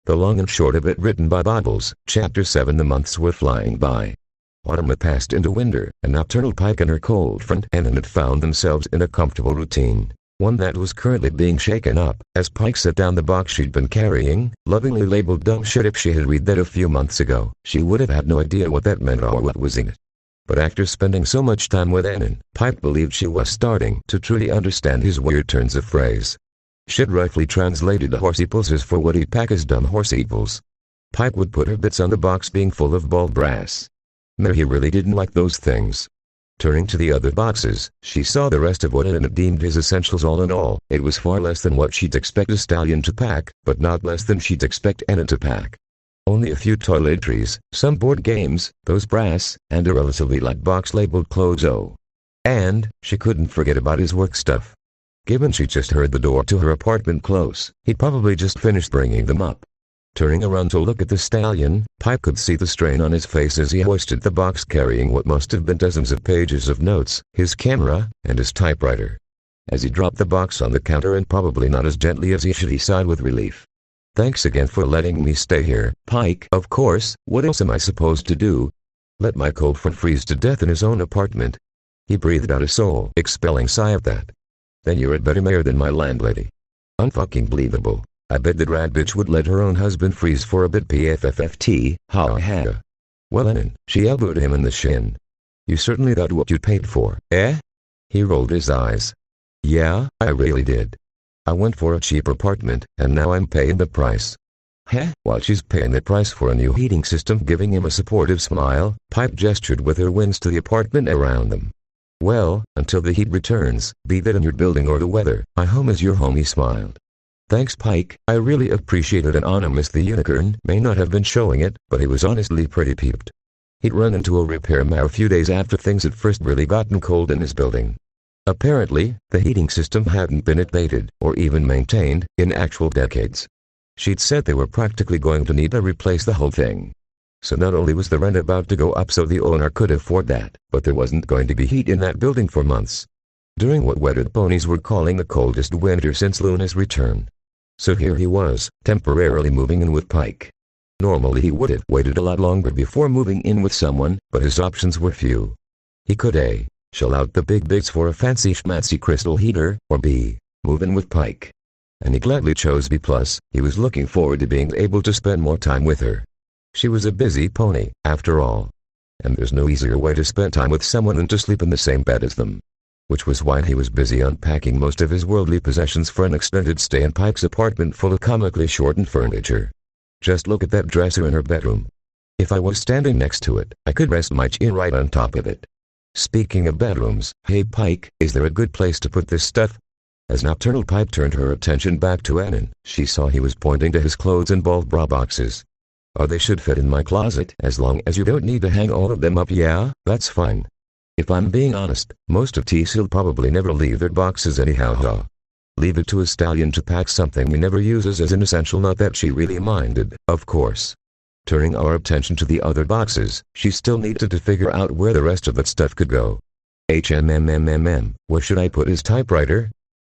The long and short of it, written by Boggles. Chapter 7. The months were flying by. Autumn had passed into winter, and Nocturnal Pike and her cold friend Ennin had found themselves in a comfortable routine, one that was currently being shaken up, as Pike set down the box she'd been carrying, lovingly labeled dumb shit. If she had read that a few months ago, she would have had no idea what that meant or what was in it. But after spending so much time with Ennin, Pike believed she was starting to truly understand his weird turns of phrase. Shit, roughly translated to horse-equals, is for what he'd pack as dumb horse-equals. Pike would put her bits on the box being full of bald brass. No, he really didn't like those things. Turning to the other boxes, she saw the rest of what Ennin had deemed his essentials. All in all, it was far less than what she'd expect a stallion to pack, but not less than she'd expect Ennin to pack. Only a few toiletries, some board games, those brass, and a relatively light box labeled clothes. Oh. And she couldn't forget about his work stuff. Given she just heard the door to her apartment close, he'd probably just finished bringing them up. Turning around to look at the stallion, Pike could see the strain on his face as he hoisted the box carrying what must have been dozens of pages of notes, his camera, and his typewriter. As he dropped the box on the counter, and probably not as gently as he should, he sighed with relief. "Thanks again for letting me stay here, Pike." "Of course, what else am I supposed to do? Let my cold friend freeze to death in his own apartment?" He breathed out a soul-expelling sigh at that. "Then you're a better mayor than my landlady." Unfucking believable. I bet that rat bitch would let her own husband freeze for a bit. PFFFT, ha ha. "Well, Ennin," she elbowed him in the shin. "You certainly got what you paid for, eh?" He rolled his eyes. "Yeah, I really did. I went for a cheap apartment, and now I'm paying the price." "Heh?" While she's paying the price for a new heating system, giving him a supportive smile, Pike gestured with her wings to the apartment around them. "Well, until the heat returns, be that in your building or the weather, my home is your home." He smiled. "Thanks, Pike, I really appreciate it." Anonymous the unicorn may not have been showing it, but he was honestly pretty peeved. He'd run into a repairman a few days after things had first really gotten cold in his building. Apparently, the heating system hadn't been updated, or even maintained, in actual decades. She'd said they were practically going to need to replace the whole thing. So not only was the rent about to go up so the owner could afford that, but there wasn't going to be heat in that building for months. During what weathered ponies were calling the coldest winter since Luna's return. So here he was, temporarily moving in with Pike. Normally he would have waited a lot longer before moving in with someone, but his options were few. He could A. shell out the big bigs for a fancy schmancy crystal heater, or B. move in with Pike. And he gladly chose B+. He was looking forward to being able to spend more time with her. She was a busy pony, after all. And there's no easier way to spend time with someone than to sleep in the same bed as them. Which was why he was busy unpacking most of his worldly possessions for an extended stay in Pike's apartment full of comically shortened furniture. "Just look at that dresser in her bedroom. If I was standing next to it, I could rest my chin right on top of it. Speaking of bedrooms, hey Pike, is there a good place to put this stuff?" As Nocturnal Pike turned her attention back to Ennin, she saw he was pointing to his clothes and bald bra boxes. "Oh, they should fit in my closet, as long as you don't need to hang all of them up." "Yeah, that's fine. If I'm being honest, most of Teal'll probably never leave their boxes anyhow. Leave it to a stallion to pack something he never uses as an essential." Not that she really minded, of course. Turning our attention to the other boxes, she still needed to figure out where the rest of that stuff could go. Where should I put his typewriter?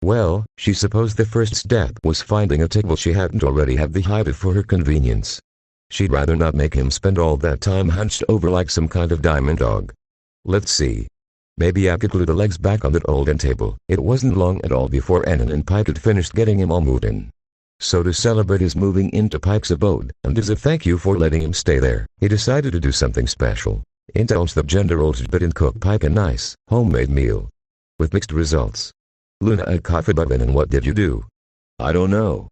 Well, she supposed the first step was finding a table she hadn't already had hidden for her convenience. She'd rather not make him spend all that time hunched over like some kind of diamond dog. Let's see. Maybe I could glue the legs back on that old end table. It wasn't long at all before Ennin and Pike had finished getting him all moved in. So to celebrate his moving into Pike's abode, and as a thank you for letting him stay there, he decided to do something special. Indulge the gender-old bit and cook Pike a nice, homemade meal. With mixed results. Luna had coughed about it. "And what did you do?" "I don't know."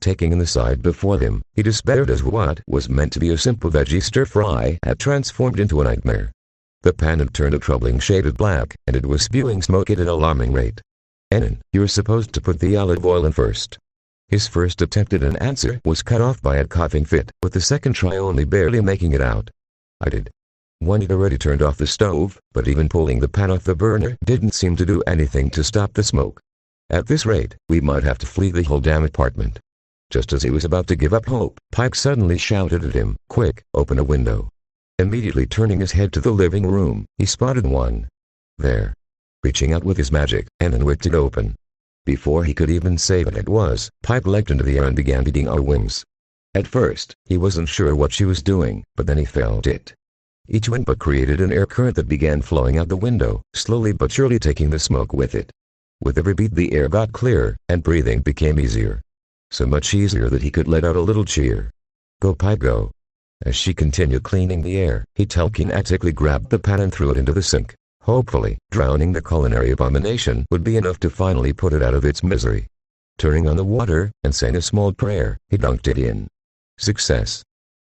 Taking in the side before him, he despaired as what was meant to be a simple veggie stir-fry had transformed into a nightmare. The pan had turned a troubling shade of black, and it was spewing smoke at an alarming rate. "Ennin, you're supposed to put the olive oil in first." His first attempt at an answer was cut off by a coughing fit, with the second try only barely making it out. "I did." One had already turned off the stove, but even pulling the pan off the burner didn't seem to do anything to stop the smoke. "At this rate, we might have to flee the whole damn apartment." Just as he was about to give up hope, Pike suddenly shouted at him, "Quick, open a window." Immediately turning his head to the living room, he spotted one. There. Reaching out with his magic, Ennin whipped it open. Before he could even say what it was, Pike leapt into the air and began beating our wings. At first, he wasn't sure what she was doing, but then he felt it. Each window created an air current that began flowing out the window, slowly but surely taking the smoke with it. With every beat the air got clearer, and breathing became easier. So much easier that he could let out a little cheer. Go pipe go. As she continued cleaning the air, he telekinetically grabbed the pan and threw it into the sink. Hopefully, drowning the culinary abomination would be enough to finally put it out of its misery. Turning on the water, and saying a small prayer, he dunked it in. Success.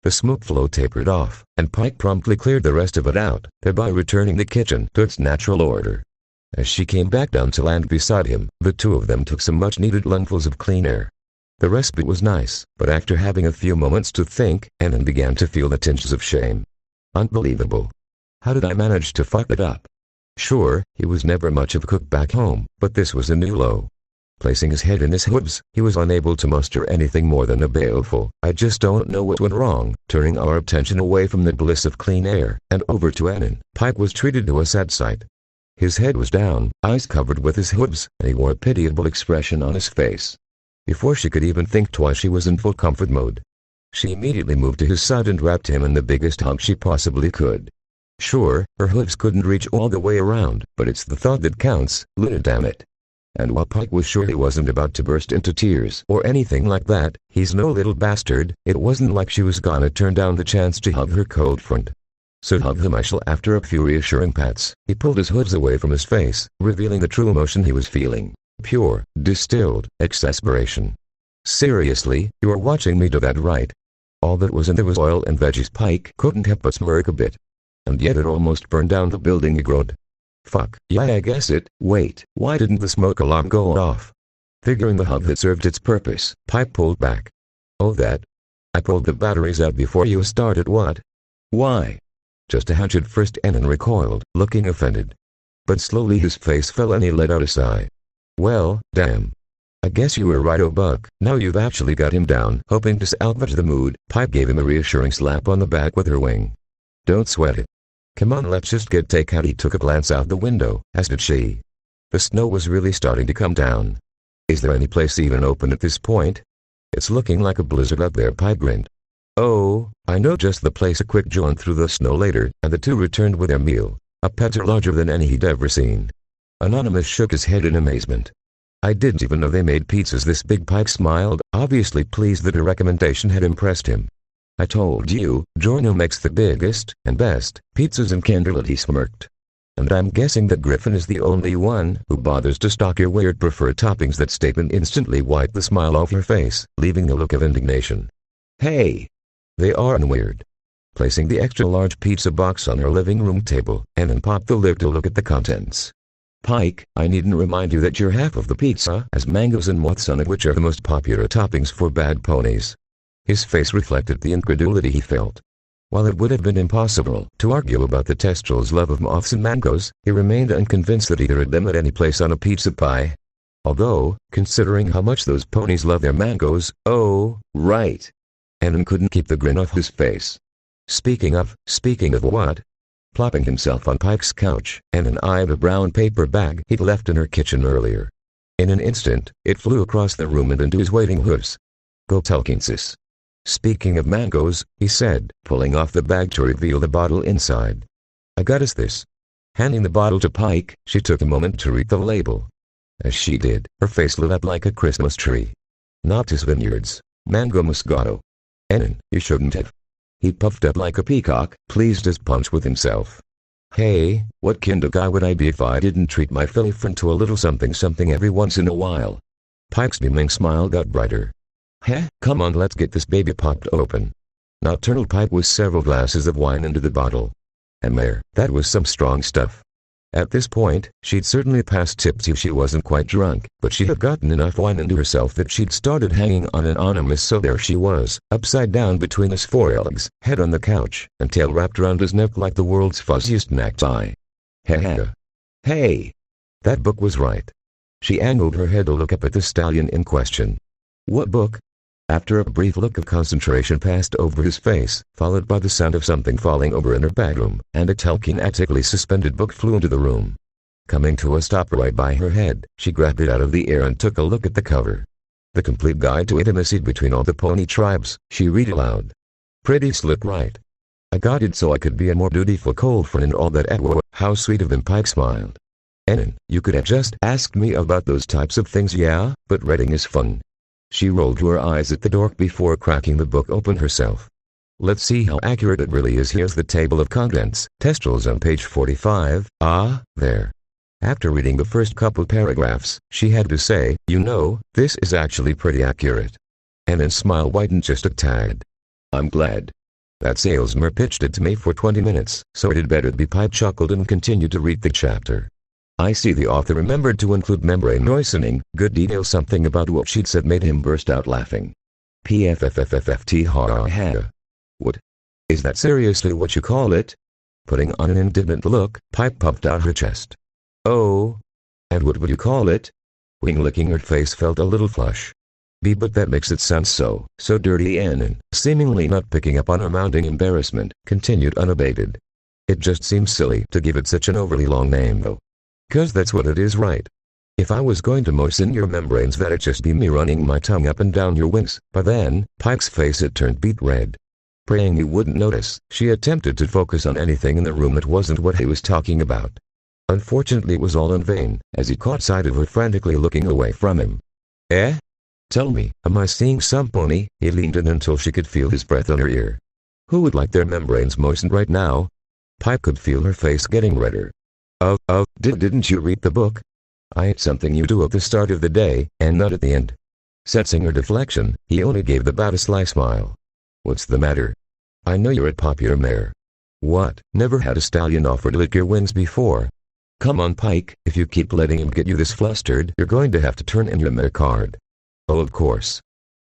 The smoke flow tapered off, and Pike promptly cleared the rest of it out, thereby returning the kitchen to its natural order. As she came back down to land beside him, the two of them took some much-needed lungfuls of clean air. The respite was nice, but after having a few moments to think, Annan began to feel the tinges of shame. Unbelievable. How did I manage to fuck it up? Sure, he was never much of a cook back home, but this was a new low. Placing his head in his hooves, he was unable to muster anything more than a baleful, "I just don't know what went wrong." Turning our attention away from the bliss of clean air, and over to Annan, Pike was treated to a sad sight. His head was down, eyes covered with his hooves, and he wore a pitiable expression on his face. Before she could even think twice, she was in full comfort mode. She immediately moved to his side and wrapped him in the biggest hug she possibly could. Sure, her hooves couldn't reach all the way around, but it's the thought that counts, Luna, damn it. And while Pike was sure he wasn't about to burst into tears or anything like that, he's no little bastard, it wasn't like she was gonna turn down the chance to hug her cold friend. So hug him I shall. After a few reassuring pats, he pulled his hooves away from his face, revealing the true emotion he was feeling. Pure, distilled, exasperation. Seriously, you are watching me do that, right? All that was in there was oil and veggies. Pike couldn't help but smirk a bit. And yet it almost burned down the building, he groaned. Fuck, yeah, I guess it. Wait, why didn't the smoke alarm go off? Figuring the hug had served its purpose, Pike pulled back. Oh, that. I pulled the batteries out before you started. What? Why? Just a hunch at first, Annan recoiled, looking offended. But slowly his face fell and he let out a sigh. Well, damn. I guess you were right, oh Buck. Now you've actually got him down. Hoping to salvage the mood, Pike gave him a reassuring slap on the back with her wing. Don't sweat it. Come on, let's just get takeout. He took a glance out the window, as did she. The snow was really starting to come down. Is there any place even open at this point? It's looking like a blizzard out there, Pike grinned. Oh, I know just the place. A quick jaunt through the snow later, and the two returned with their meal, a petter larger than any he'd ever seen. Anonymous shook his head in amazement. I didn't even know they made pizzas this big. Pike smiled, obviously pleased that her recommendation had impressed him. I told you, Giorno makes the biggest and best pizzas in Candlewood, he smirked. And I'm guessing that Griffin is the only one who bothers to stock your weird preferred toppings. That statement instantly wiped the smile off her face, leaving a look of indignation. Hey! They aren't weird. Placing the extra large pizza box on her living room table, Annan popped the lid to look at the contents. Pike, I needn't remind you that your half of the pizza has mangoes and moths on it, which are the most popular toppings for bad ponies. His face reflected the incredulity he felt. While it would have been impossible to argue about the Testral's love of moths and mangoes, he remained unconvinced that either had them at any place on a pizza pie. Although, considering how much those ponies love their mangoes, oh, right. Annan couldn't keep the grin off his face. Speaking of what? Plopping himself on Pike's couch, Annan eyed a brown paper bag he'd left in her kitchen earlier. In an instant, it flew across the room and into his waiting hooves. Go tell Kinsis. Speaking of mangoes, he said, pulling off the bag to reveal the bottle inside. I got us this. Handing the bottle to Pike, she took a moment to read the label. As she did, her face lit up like a Christmas tree. Noctis Vineyards. Mango Moscato. Annan, you shouldn't have. He puffed up like a peacock, pleased as punch with himself. Hey, what kind of guy would I be if I didn't treat my filly friend to a little something every once in a while? Pike's beaming smile got brighter. Heh, come on, let's get this baby popped open. Nocturnal Pike was several glasses of wine into the bottle. And there, that was some strong stuff. At this point, she'd certainly passed tipsy. She wasn't quite drunk, but she had gotten enough wine into herself that she'd started hanging on Anonymous. So there she was, upside down between his forelegs, head on the couch, and tail wrapped around his neck like the world's fuzziest necktie. Hey! That book was right. She angled her head to look up at the stallion in question. What book? After a brief look of concentration passed over his face, followed by the sound of something falling over in her bedroom, and a telekinetically suspended book flew into the room. Coming to a stop right by her head, she grabbed it out of the air and took a look at the cover. The Complete Guide to Intimacy Between All the Pony Tribes, she read aloud. Pretty slick, right? I got it so I could be a more dutiful cold friend and all that. Whoa, how sweet of him. Pike smiled. Enon, you could have just asked me about those types of things, yeah, but reading is fun. She rolled her eyes at the dork before cracking the book open herself. Let's see how accurate it really is. Here's the table of contents. Testrals on page 45. Ah, there. After reading the first couple paragraphs, she had to say, you know, this is actually pretty accurate. Enon's smile widened just a tad. I'm glad. That salesman pitched it to me for 20 minutes, so it had better be. Pike chuckled and continued to read the chapter. I see the author remembered to include membrane moistening. Good detail. Something about what she'd said made him burst out laughing. PFFFFFT ha ha. What? Is that seriously what you call it? Putting on an indignant look, Pike puffed out her chest. Oh. And what would you call it? Wing, licking her face, felt a little flush. But that makes it sound so dirty. Enon, seemingly not picking up on her mounting embarrassment, continued unabated. It just seems silly to give it such an overly long name though. 'Cause that's what it is, right? If I was going to moisten your membranes, that'd just be me running my tongue up and down your wings. By then, Pike's face had turned beet red. Praying he wouldn't notice, she attempted to focus on anything in the room that wasn't what he was talking about. Unfortunately, it was all in vain, as he caught sight of her frantically looking away from him. Eh? Tell me, am I seeing some pony? He leaned in until she could feel his breath on her ear. Who would like their membranes moistened right now? Pike could feel her face getting redder. Didn't you read the book? It's something you do at the start of the day, and not at the end. Sensing her deflection, he only gave the bat a sly smile. What's the matter? I know you're a popular mare. What, never had a stallion offer to lick your wings before? Come on, Pike, if you keep letting him get you this flustered, you're going to have to turn in your mare card. Oh, of course.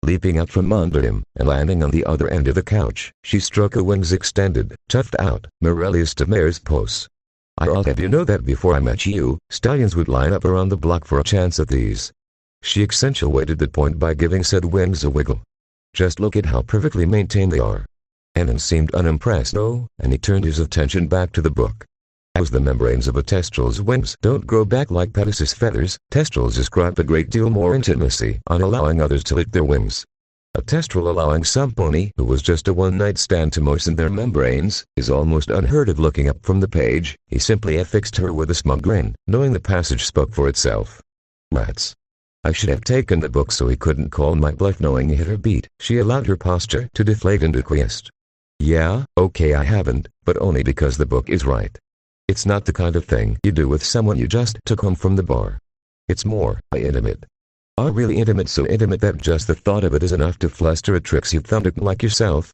Leaping out from under him, and landing on the other end of the couch, she struck her wings extended, tuffed out, Morelius de mare's pose. I'll have you know that before I met you, stallions would line up around the block for a chance at these. She accentuated the point by giving said wings a wiggle. Just look at how perfectly maintained they are. Enon seemed unimpressed, and he turned his attention back to the book. As the membranes of a testral's wings don't grow back like Pegasus feathers, testrals describe a great deal more intimacy on allowing others to lick their wings. A testral allowing some pony who was just a one-night stand to moisten their membranes is almost unheard of. Looking up from the page, he simply affixed her with a smug grin, knowing the passage spoke for itself. Rats. I should have taken the book so he couldn't call my bluff. Knowing he hit her beat, she allowed her posture to deflate and acquiesced. Yeah, okay, I haven't, but only because the book is right. It's not the kind of thing you do with someone you just took home from the bar. It's more intimate. Really intimate, so intimate that just the thought of it is enough to fluster a tricksy thumbdick like yourself.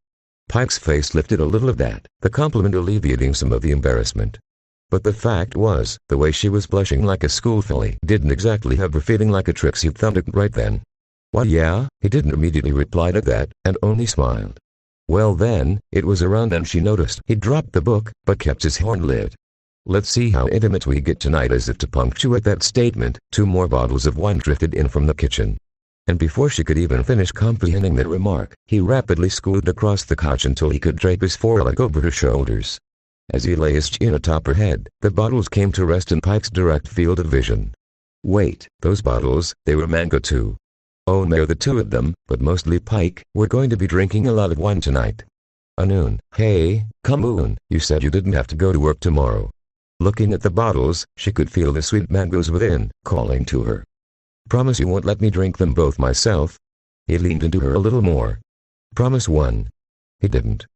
Pike's face lifted a little at that, the compliment alleviating some of the embarrassment. But the fact was, the way she was blushing like a school filly didn't exactly have her feeling like a tricksy thumbdick right then. Why yeah, he didn't immediately reply to that, and only smiled. Well then, it was around then she noticed he'd dropped the book, but kept his horn lit. Let's see how intimate we get tonight. As if to punctuate that statement, 2 more bottles of wine drifted in from the kitchen. And before she could even finish comprehending that remark, he rapidly scooted across the couch until he could drape his foreleg over her shoulders. As he lay his chin atop her head, the bottles came to rest in Pike's direct field of vision. Wait, those bottles, they were mango too. Oh, and there the 2 of them, but mostly Pike. We're going to be drinking a lot of wine tonight. Anoon, hey, come on, you said you didn't have to go to work tomorrow. Looking at the bottles, she could feel the sweet mangoes within, calling to her. Promise you won't let me drink them both myself? He leaned into her a little more. Promise one. He didn't.